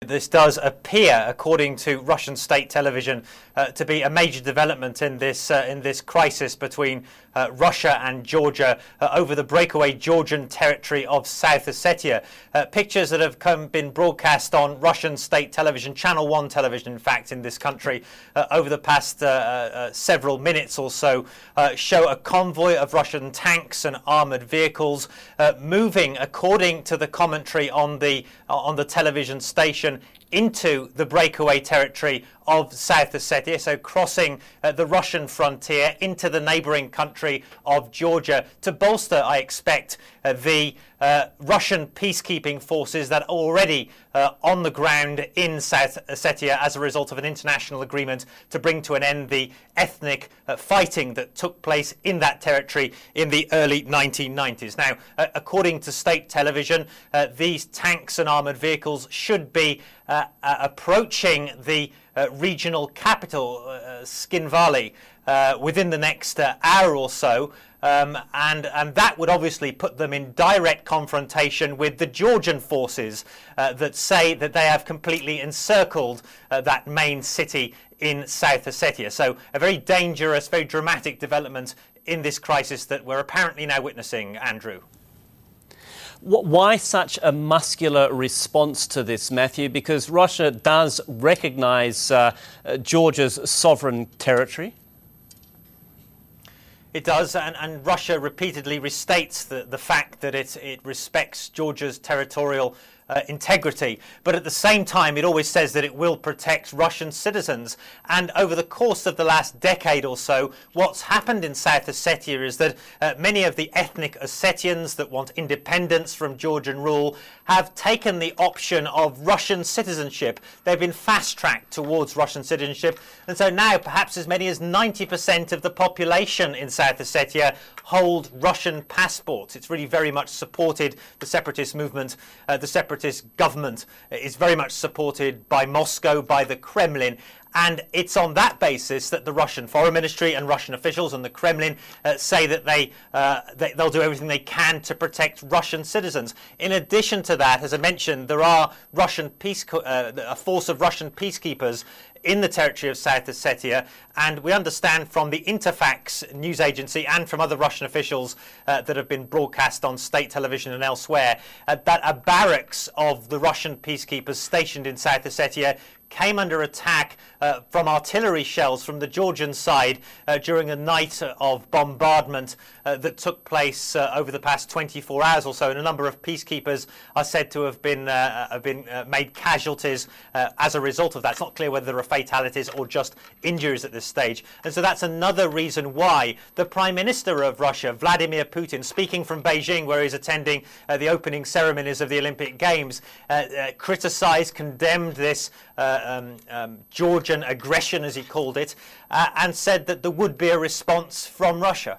This does appear, according to Russian state television, to be a major development in this crisis between Russia and Georgia over the breakaway Georgian territory of South Ossetia. Pictures that have been broadcast on Russian state television, Channel 1 television, in fact, in this country over the past several minutes or so, show a convoy of Russian tanks and armoured vehicles moving, according to the commentary on the television station, into the breakaway territory of South Ossetia, so crossing the Russian frontier into the neighbouring country of Georgia to bolster, I expect, the Russian peacekeeping forces that are already on the ground in South Ossetia as a result of an international agreement to bring to an end the ethnic fighting that took place in that territory in the early 1990s. Now, according to state television, these tanks and armoured vehicles should be approaching the regional capital, Skinvali, within the next hour or so, and that would obviously put them in direct confrontation with the Georgian forces that say that they have completely encircled that main city in South Ossetia. So a very dangerous, very dramatic development in this crisis that we're apparently now witnessing, Andrew. Why such a muscular response to this, Matthew? Because Russia does recognise Georgia's sovereign territory. It does, and Russia repeatedly restates the fact that it respects Georgia's territorial integrity, but at the same time it always says that it will protect Russian citizens. And over the course of the last decade or so, what's happened in South Ossetia is that many of the ethnic Ossetians that want independence from Georgian rule have taken the option of Russian citizenship. They've been fast-tracked towards Russian citizenship, and so now perhaps as many as 90% of the population in South Ossetia hold Russian passports. It's really very much supported the separatist movement. The separatist government is very much supported by Moscow, by the Kremlin. And it's on that basis that the Russian Foreign Ministry and Russian officials and the Kremlin say that they'll do everything they can to protect Russian citizens. In addition to that, as I mentioned, there are a force of Russian peacekeepers in the territory of South Ossetia, and we understand from the Interfax news agency and from other Russian officials that have been broadcast on state television and elsewhere that a barracks of the Russian peacekeepers stationed in South Ossetia came under attack from artillery shells from the Georgian side during a night of bombardment that took place over the past 24 hours or so, and a number of peacekeepers are said to have been made casualties as a result of that. It's not clear whether there are fatalities or just injuries at this stage, and so that's another reason why the Prime Minister of Russia, Vladimir Putin, speaking from Beijing, where he's attending the opening ceremonies of the Olympic Games, criticised, condemned this Georgian aggression, as he called it, and said that there would be a response from Russia.